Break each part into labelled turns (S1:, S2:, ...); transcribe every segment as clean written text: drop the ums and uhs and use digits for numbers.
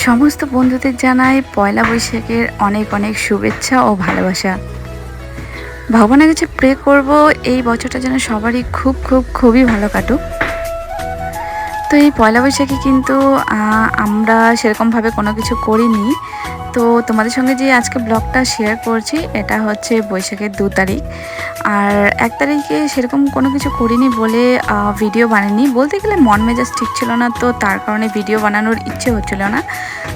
S1: সমস্ত বন্ধুদের জানাই পয়লা বৈশাখের অনেক অনেক শুভেচ্ছা ও ভালোবাসা। ভগবানের কাছে প্রে করব এই বছরটা যেন সবারই খুবই ভালো কাটুক। তো এই পয়লা বৈশাখে কিন্তু আমরা সেরকমভাবে কোনো কিছু করিনি। তো তোমাদের সঙ্গে যে আজকে ব্লগটা শেয়ার করছি এটা হচ্ছে বৈশাখের 2 তারিখ। আর 1 তারিখে সেরকম কোনো কিছু করিনি বলে ভিডিও বানাইনি, বলতে গেলে মন মেজাজ ঠিক ছিল না, তো তার কারণে ভিডিও বানানোর ইচ্ছে হচ্ছিল না।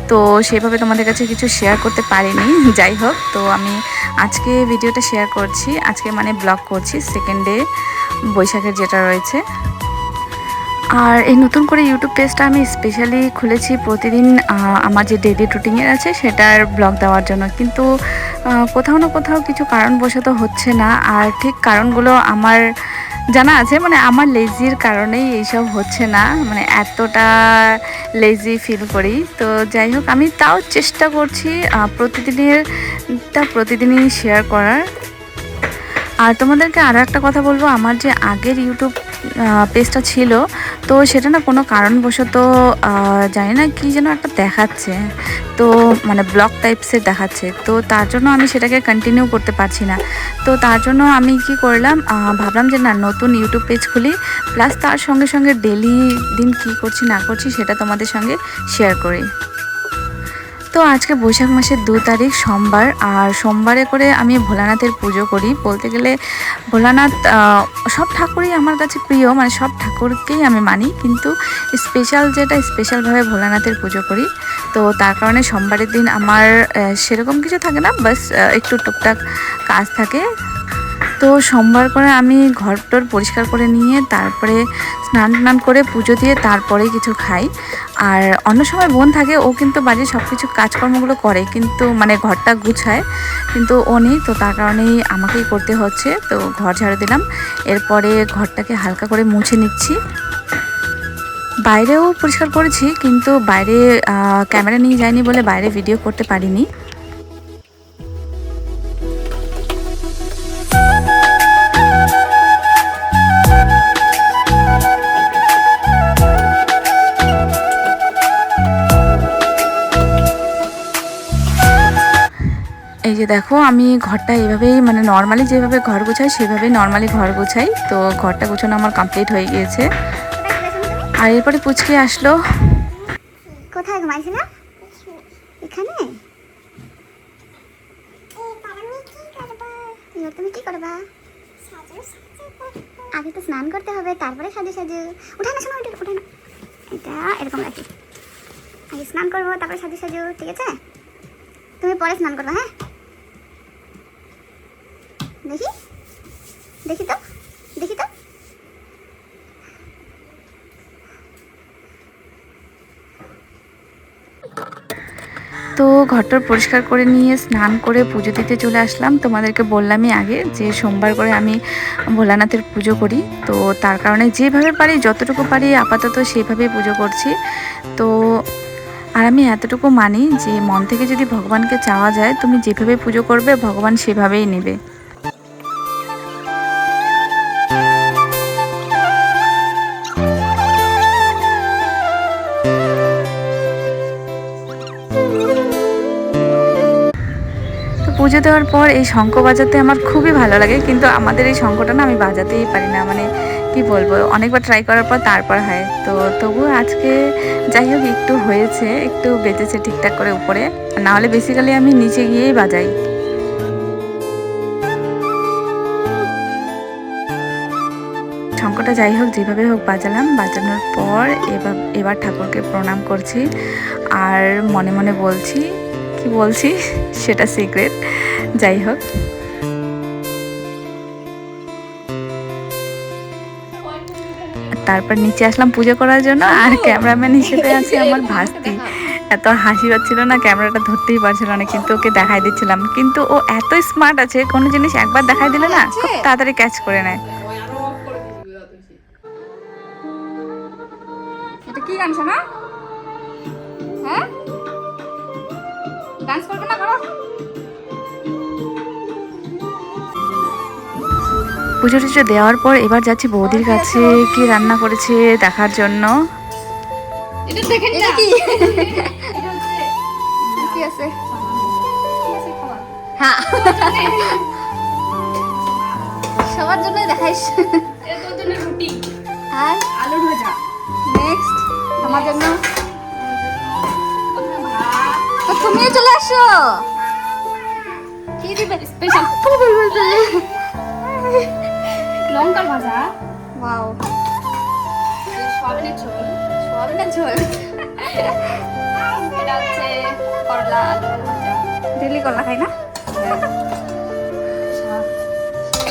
S1: তো সেভাবে তোমাদের কাছে কিছু শেয়ার করতে পারিনি। যাই হোক, তো আমি আজকে ভিডিওটা শেয়ার করছি, আজকে মানে ব্লগ করছি সেকেন্ড ডে বৈশাখের যেটা রয়েছে। আর এই নতুন করে ইউটিউব পেজটা আমি স্পেশালি খুলেছি প্রতিদিন আমার যে ডেইলি রুটিনের আছে সেটার ব্লগ দেওয়ার জন্য, কিন্তু কোথাও না কোথাও কিছু কারণবশত হচ্ছে না। আর ঠিক কারণগুলো আমার জানা আছে, মানে আমার লেজির কারণেই এইসব হচ্ছে না, মানে এতটা লেজি ফিল করি। তো যাই হোক, আমি তাও চেষ্টা করছি প্রতিদিনই শেয়ার করার। আর তোমাদেরকে আরও একটা কথা বলবো, আমার যে আগের ইউটিউব পেজটা ছিল, তো সেটা না কোনো কারণবশত জানি না কি যেন একটা দেখাচ্ছে, তো মানে ব্লগ টাইপসের দেখাচ্ছে, তো তার জন্য আমি সেটাকে কন্টিনিউ করতে পারছি না। তো তার জন্য আমি কি করলাম, ভাবলাম যে না, নতুন ইউটিউব পেজ খুলি, প্লাস তার সঙ্গে সঙ্গে ডেলি দিন কি করছি না করছি সেটা তোমাদের সঙ্গে শেয়ার করি। তো আজকে বৈশাখ মাসের 2 তারিখ সোমবার, আর সোমবারে করে আমি ভোলানাথের পুজো করি। বলতে গেলে ভোলানাথ সব ঠাকুরই আমার কাছে প্রিয়, মানে সব ঠাকুরকেই আমি মানি, কিন্তু স্পেশালভাবে ভোলানাথের পুজো করি। তো তার কারণে সোমবারের দিন আমার সেরকম কিছু থাকে না, বাস একটু টুকটাক কাজ থাকে। তো সোমবার করে আমি ঘরটর পরিষ্কার করে নিয়ে তারপরে স্নান করে পুজো দিয়ে তারপরে কিছু খাই। আর অন্য সময় বোন থাকে, ও কিন্তু বাড়ির সব কিছু কাজকর্মগুলো করে, কিন্তু মানে ঘরটা গুছায়, কিন্তু ও নেই, তো তার কারণেই আমাকেই করতে হচ্ছে। তো ঘর ঝাড়ু দিলাম, এরপরে ঘরটাকে হালকা করে মুছে নিচ্ছি। বাইরেও পরিষ্কার করেছি, কিন্তু বাইরে ক্যামেরা নিয়ে যাইনি বলে বাইরে ভিডিও করতে পারিনি। এই যে দেখো, আমি ঘরটা এভাবেই মানে নর্মালি যেভাবে ঘর গোছাই সেভাবেই নর্মালি ঘর গোছাই। তো ঘরটা গোছানো আমার কমপ্লিট হয়ে গিয়েছে। আর এরপরে পুচকি আসলো।
S2: কোথায় ঘুমাইছিলা? এখানে? তুমি কি করবা? আগে তো স্নান করতে হবে, তারপরে সাজু সাজু। উঠে না, শোনো, উঠে না, এটা এরকম রাখি। আগে স্নান করবো, তারপরে সাজু সাজু, ঠিক আছে? তুমি পরে স্নান করবা, হ্যাঁ? দেখি দেখি তো দেখি তো
S1: তো ঘরটা পরিষ্কার করে নিয়ে স্নান করে পুজো দিতে চলে আসলাম। তোমাদেরকে বললামই আগে যে সোমবার করে আমি ভোলানাথের পুজো করি, তো তার কারণে যেভাবে পারি যতটুকু পারি আপাতত সেভাবেই পুজো করছি। তো আর আমি এতটুকু মানি যে মন থেকে যদি ভগবানকে চাওয়া যায়, তুমি যেভাবে পুজো করবে ভগবান সেভাবেই নেবে। পুজো দেওয়ার পর এই শঙ্খ বাজাতে আমার খুবই ভালো লাগে, কিন্তু আমাদের এই শঙ্খটা না আমি বাজাতেই পারি না, মানে কি বলবো, অনেকবার ট্রাই করার পর তারপর হয়। তো তবুও আজকে যাই হোক একটু হয়েছে, একটু বেজেছে ঠিকঠাক করে উপরে, না হলে বেসিক্যালি আমি নিচে গিয়েই বাজাই। শঙ্খটা যাই হোক যেভাবে হোক বাজালাম, বাজানোর পর এবার ঠাকুরকে প্রণাম করছি, আর মনে মনে বলছি, কি বলছি সেটা সিক্রেট। যাই হোক, তারপর নিচে আসলাম পুজো করার জন্য, আর ক্যামেরাম্যান হিসেবে আছে আমার ভাস্তি। এত হাসি হচ্ছিল না, ক্যামেরাটা ধরতেই পারছিল না, কিন্তু ওকে দেখাই দিচ্ছিলাম। কিন্তু ও এত স্মার্ট আছে, কোনো জিনিস একবার দেখাই দিলে না খুব তাড়াতাড়ি ক্যাচ করে নেয়। এটা কি গান শোনা? হ্যাঁ, ডান্স করবে না, করো। পুজো টুজো দেওয়ার পর এবার যাচ্ছি বৌদির কাছে কি রান্না করেছে দেখার জন্য।
S3: কি আছে হ্যাঁ সবার জন্য দেখাইস
S4: রুটি
S3: আর
S4: আলুর ভাজা
S3: নেক্সট আমার জন্য তো তুমিও চলে আসো
S4: কি দিবে স্পেশাল লঙ্কার ভাজা
S3: ওয়াও
S4: সয়াবিনের ঝোল
S3: সোয়াবিনের ঝোল
S4: এটা হচ্ছে করলা আলু ভাজা
S3: ডেলি করলা খাই না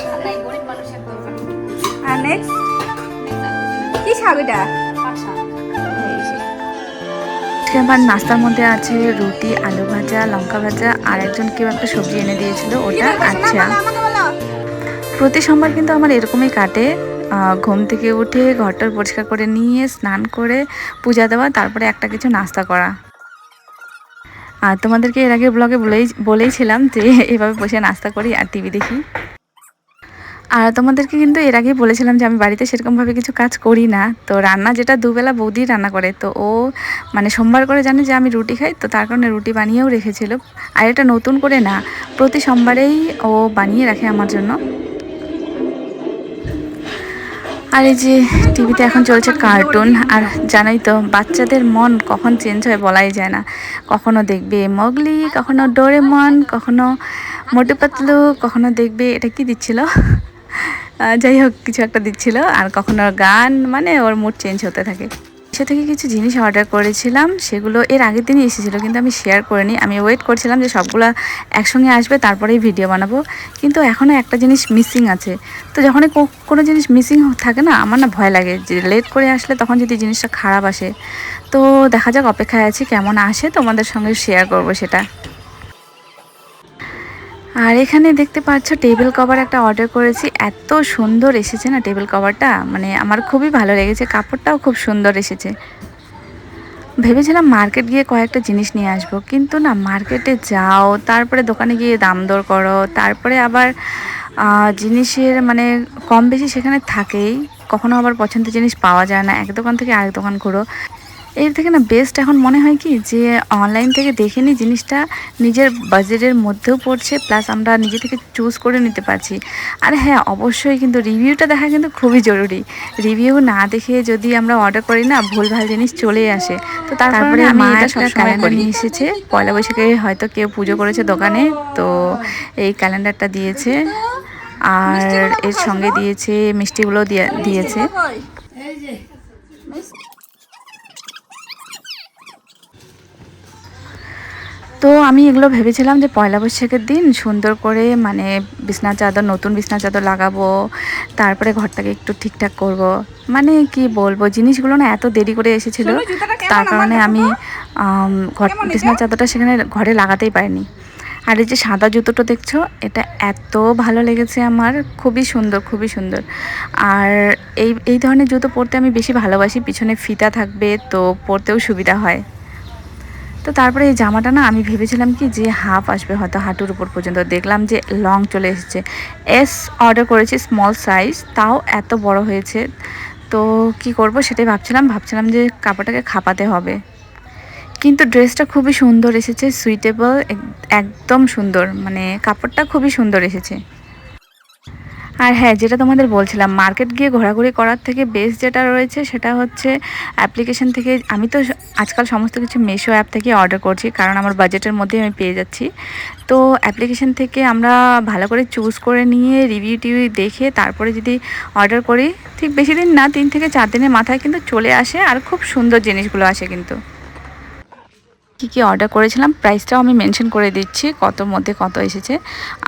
S4: রান্নাই গরিব মানুষের তরকারি
S3: আর নেক্সট কি শাক এটা
S4: পাট শাক
S1: আজকে আমার নাস্তার মধ্যে আছে রুটি, আলু ভাজা, লঙ্কা ভাজা, আর একজন কেউ একটা সবজি এনে দিয়েছিল ওটা। আচ্ছা, প্রতি সোমবার কিন্তু আমার এরকমই কাটে। ঘুম থেকে উঠে ঘরটার পরিষ্কার করে নিয়ে স্নান করে পূজা দেওয়া, তারপরে একটা কিছু নাস্তা করা। আর তোমাদেরকে এর আগে ব্লগে বলেইছিলাম যে এভাবে বসে নাস্তা করি আর টিভি দেখি। আর তোমাদেরকে কিন্তু এর আগেই বলেছিলাম যে আমি বাড়িতে সেরকমভাবে কিছু কাজ করি না। তো রান্না যেটা দুবেলা বৌদি রান্না করে, তো ও মানে সোমবার করে জানে যে আমি রুটি খাই, তো তার কারণে রুটি বানিয়েও রেখেছিল। আর এটা নতুন করে না, প্রতি সোমবারেই ও বানিয়ে রাখে আমার জন্য। আর এই যে টিভিতে এখন চলছে কার্টুন। আর জানোই তো বাচ্চাদের মন কখন চেঞ্জ হয় বলাই যায় না। কখনো দেখবে মগলি, কখনো ডোরেমন, কখনো মোটু পাতলু, কখনো দেখবে এটা কি দিচ্ছিল যাই হোক কিছু একটা দিচ্ছিল, আর কখনো গান, মানে ওর মুড চেঞ্জ হতে থাকে। সে থেকে কিছু জিনিস অর্ডার করেছিলাম, সেগুলো এর আগের দিনই এসেছিলো কিন্তু আমি শেয়ার করিনি। আমি ওয়েট করছিলাম যে সবগুলো একসঙ্গে আসবে তারপরেই ভিডিও বানাবো, কিন্তু এখনও একটা জিনিস মিসিং আছে। তো যখনই কোনো জিনিস মিসিং থাকে না, আমার না ভয় লাগে যে লেট করে আসলে তখন যদি জিনিসটা খারাপ আসে। তো দেখা যাক, অপেক্ষায় আছি কেমন আসে, তোমাদের সঙ্গে শেয়ার করব সেটা। আর এখানে দেখতে পাচ্ছ টেবিল কভার একটা অর্ডার করেছি, এত সুন্দর এসেছে না টেবিল কভারটা, মানে আমার খুবই ভালো লেগেছে, কাপড়টাও খুব সুন্দর এসেছে। ভেবেছিলাম মার্কেট গিয়ে কয়েকটা জিনিস নিয়ে আসবো, কিন্তু না, মার্কেটে যাও, তারপরে দোকানে গিয়ে দাম দর করো, তারপরে আবার জিনিসের মানে কম বেশি সেখানে থাকেই, কখনো আবার পছন্দের জিনিস পাওয়া যায় না, এক দোকান থেকে আরেক দোকান ঘুরো। এর থেকে না বেস্ট এখন মনে হয় কি যে অনলাইন থেকে দেখে নিই, জিনিসটা নিজের বাজেটের মধ্যেও পড়ছে, প্লাস আমরা নিজে থেকে চুজ করে নিতে পারছি। আর হ্যাঁ, অবশ্যই কিন্তু রিভিউটা দেখা কিন্তু খুবই জরুরি। রিভিউ না দেখে যদি আমরা অর্ডার করি না, ভুলভাল জিনিস চলে আসে। তো তারপরে আমি এটা সবসময় করি। নিয়ে এসেছে পয়লা বৈশাখে, হয়তো কেউ পুজো করেছে দোকানে, তো এই ক্যালেন্ডারটা দিয়েছে, আর এর সঙ্গে দিয়েছে মিষ্টিগুলো দিয়েছে। তো আমি এগুলো ভেবেছিলাম যে পয়লা বৈশাখের দিন সুন্দর করে মানে বিছনা চাদর, নতুন বিছনা চাদর লাগাবো, তারপরে ঘরটাকে একটু ঠিকঠাক করব। মানে কি বলবো, জিনিসগুলো না এত দেরি করে এসেছিলো, তার কারণে আমি বিছনা চাদরটা সেখানে ঘরে লাগাতেই পারিনি। আর এই যে সাদা জুতোটা দেখছো, এটা এত ভালো লেগেছে আমার, খুবই সুন্দর, খুবই সুন্দর। আর এই ধরনের জুতো পরতে আমি বেশি ভালোবাসি, পিছনে ফিতা থাকবে তো পরতেও সুবিধা হয়। তো তারপরে এই জামাটা না আমি ভেবেছিলাম কি যে হাফ আসবে, হয়তো হাঁটুর উপর পর্যন্ত, দেখলাম যে লং চলে এসেছে। এস অর্ডার করেছি, স্মল সাইজ, তাও এত বড় হয়েছে। তো কি করব সেটাই ভাবছিলাম যে কাপড়টাকে খাপাতে হবে। কিন্তু ড্রেসটা খুবই সুন্দর এসেছে, সুইটেবল, একদম সুন্দর, মানে কাপড়টা খুবই সুন্দর এসেছে। আর হ্যাঁ, যেটা তোমাদের বলছিলাম, মার্কেট গিয়ে ঘোরাঘুরি করার থেকে বেস্ট যেটা রয়েছে সেটা হচ্ছে অ্যাপ্লিকেশন থেকে। আমি তো আজকাল সমস্ত কিছু মিশো অ্যাপ থেকে অর্ডার করছি, কারণ আমার বাজেটের মধ্যেই আমি পেয়ে যাচ্ছি। তো অ্যাপ্লিকেশন থেকে আমরা ভালো করে চুজ করে নিয়ে রিভিউ টিভিউ দেখে তারপরে যদি অর্ডার করি, ঠিক বেশি দিন না, 3 থেকে 4 দিনের মাথায় কিন্তু চলে আসে, আর খুব সুন্দর জিনিসগুলো আসে। কিন্তু কী অর্ডার করেছিলাম প্রাইসটাও আমি মেনশন করে দিচ্ছি, কতর মধ্যে কত এসেছে।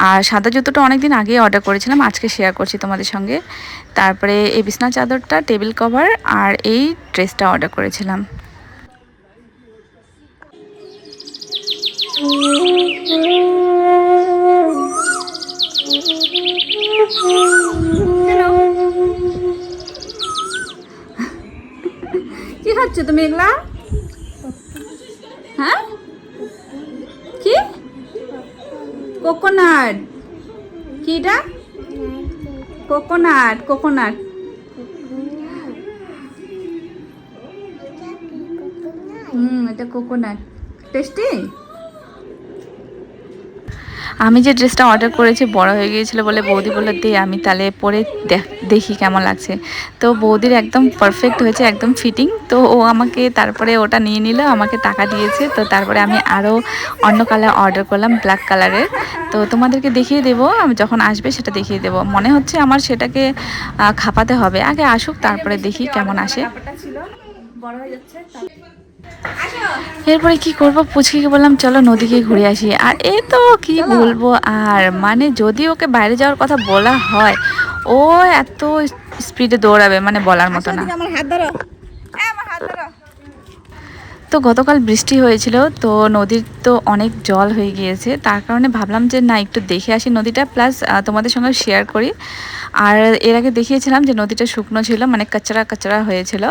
S1: আর সাদা জুতোটা অনেক দিন আগেই অর্ডার করেছিলাম, আজকে শেয়ার করছি তোমাদের সঙ্গে। তারপরে এই বিছনা চাদরটা, টেবিল কভার, আর এই ড্রেসটা অর্ডার করেছিলাম।
S3: কি খাচ্ছ তুমি এগুলা? হ্যাঁ, কি কোকোনাট? কি এটা? Coconut, coconut. এটা কোকোনাট। টেস্টি?
S1: আমি যে ড্রেসটা অর্ডার করেছি বড় হয়ে গিয়েছিল বলে বৌদি বললো দে আমি তাহলে পরে দেখি কেমন লাগছে। তো বৌদির একদম পারফেক্ট হয়েছে, একদম ফিটিং। তো ও আমাকে তারপরে ওটা নিয়ে নিল, আমাকে টাকা দিয়েছে। তো তারপরে আমি আরও অন্য কালার অর্ডার করলাম, ব্ল্যাক কালারের। তো তোমাদেরকে দেখিয়ে দেবো, আমি যখন আসবে সেটা দেখিয়ে দেবো। মনে হচ্ছে আমার সেটাকে খাপাতে হবে, আগে আসুক তারপরে দেখি কেমন আসে।
S3: কাপড়টা ছিল বড় হয়ে যাচ্ছে।
S1: এরপরে কি করব, পুচকিকে বললাম চলো নদীকে ঘুরে আসি। আর এ তো কি বলবো, আর মানে যদি ওকে বাইরে যাওয়ার কথা বলা হয় ও এত স্পিডে দৌড়াবে মানে বলার মতো না।
S3: আমার হাত ধরো, আমার হাত ধরো।
S1: তো গতকাল বৃষ্টি হয়েছিল, তো নদীর তো অনেক জল হয়ে গিয়েছে। তার কারণে ভাবলাম যে না একটু দেখে আসি নদীটা, প্লাস তোমাদের সঙ্গে শেয়ার করি। আর এর আগে দেখিয়েছিলাম যে নদীটা শুকনো ছিল, মানে কাচরা কাচরা হয়েছিল।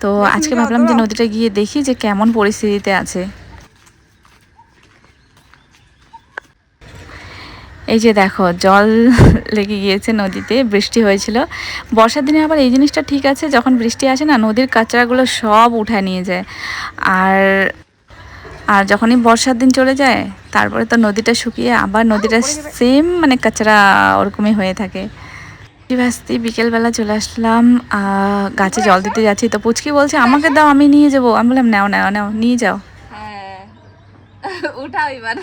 S1: তো আজকে ভাবলাম যে নদীটা গিয়ে দেখি যে কেমন পরিস্থিতিতে আছে। এই যে দেখো জল লেগে গিয়েছে নদীতে, বৃষ্টি হয়েছিল। বর্ষার দিনে আবার এই জিনিসটা ঠিক আছে, যখন বৃষ্টি আসে না নদীর কাচরাগুলো সব উঠায় নিয়ে যায়। আর আর যখনই বর্ষার দিন চলে যায় তারপরে তো নদীটা শুকিয়ে আবার নদীটা সেম মানে কাচরা ওরকমই হয়ে থাকে। ভাস্তি বিকেলবেলা চলে আসলাম, গাছে জল দিতে যাচ্ছি। তো পুচকি বলছে আমাকে দাও আমি নিয়ে যাবো। আমি বললাম নাও নাও নাও নিয়ে যাও।
S3: হ্যাঁ উঠাও এবার,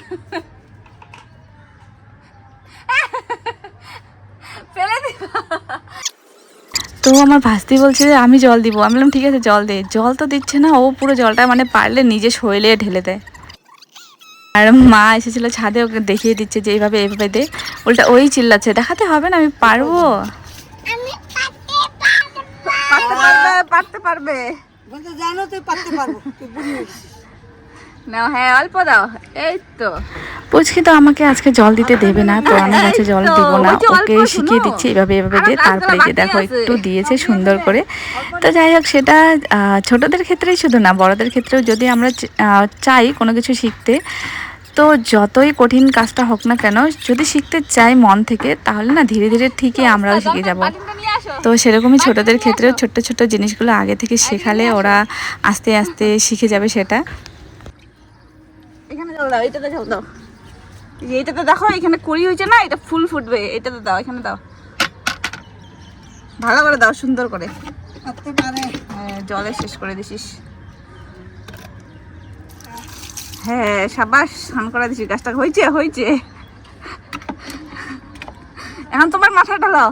S3: ফেলে দিবা।
S1: তো আমার ভাস্তি বলছে যে আমি জল দিব। আমি বললাম ঠিক আছে জল দে। জল তো দিচ্ছে না, ও পুরো জলটা মানে পারলে নিজে শরীরে ঢেলে দেয়। আর মা এসেছিল ছাদে, ওকে দেখিয়ে দিচ্ছে যে এইভাবে এইভাবে দে। উল্টা ওই চিল্লাচ্ছে দেখাতে হবে না, আমি পারবো।
S3: পারতে পারবে
S5: বলতে জানো তুই পারতে পারবো, তুই বুড়ি হয়েছিস।
S3: নাও, হ্যাঁ অল্প দাও। এই তো
S1: পুচকি তো আমাকে আজকে জল দিতে দেবে না, তো আমি গাছে জল দিব না, ওকে শিখিয়ে দিচ্ছি এভাবে এভাবে দে। তারপরে যে দেখো একটু দিয়েছে সুন্দর করে। তো যাই হোক, সেটা ছোটদের ক্ষেত্রেই শুধু না বড়দের ক্ষেত্রেও যদি আমরা চাই কোনো কিছু শিখতে, তো যতই কঠিন কাজটা হোক না কেন যদি শিখতে চাই মন থেকে, তাহলে না ধীরে ধীরে ঠিকই আমরাও শিখে যাব। তো সেরকমই ছোটদের ক্ষেত্রেও ছোট্ট ছোট্ট জিনিসগুলো আগে থেকে শেখালে ওরা আস্তে আস্তে শিখে যাবে সেটা।
S3: এখানে জল দাও, এইটাতে জল দাও। এইটাতে দেখো এখানে কুড়ি হয়েছে না, এটা ফুল ফুটবে। এটাতে দাও, এখানে দাও, ভালো করে দাও, সুন্দর করে।
S5: পারতে পারে।
S3: হ্যাঁ জলে শেষ করে দিছিস। হ্যাঁ সাবাস, স্নান করে দিছিস। গাছটা হয়েছে হয়েছে। এখন তোমার মাথা ঢালাও।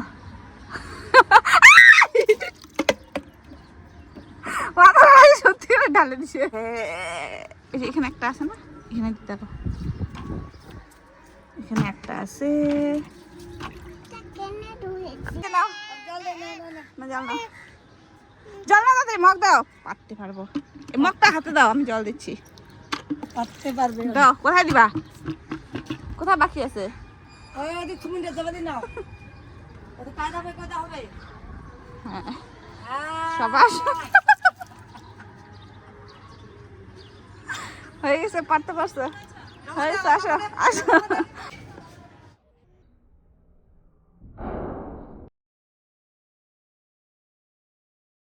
S3: মাথা সত্যি করে ঢালে দিছে। এখানে একটা আছে না, এখানে দেখো এখানে একটা আছে। নাও। না জল নাও, জল না দাও, মগ দাও। পারতে পারবো, এই মগটা হাতে দাও, আমি জল দিচ্ছি।
S5: পারতে পারবে।
S3: দাও, কোথায় দিবা, কোথায় বাকি আছে?
S5: ওই ওদিক তুমি যাবে দি নাও। ওটা কাজ হবে, কথা হবে।
S3: হ্যাঁ সাবাস, হয়ে গেছে, পারতে পারছো। হয়ে গেছে, আসো আসো।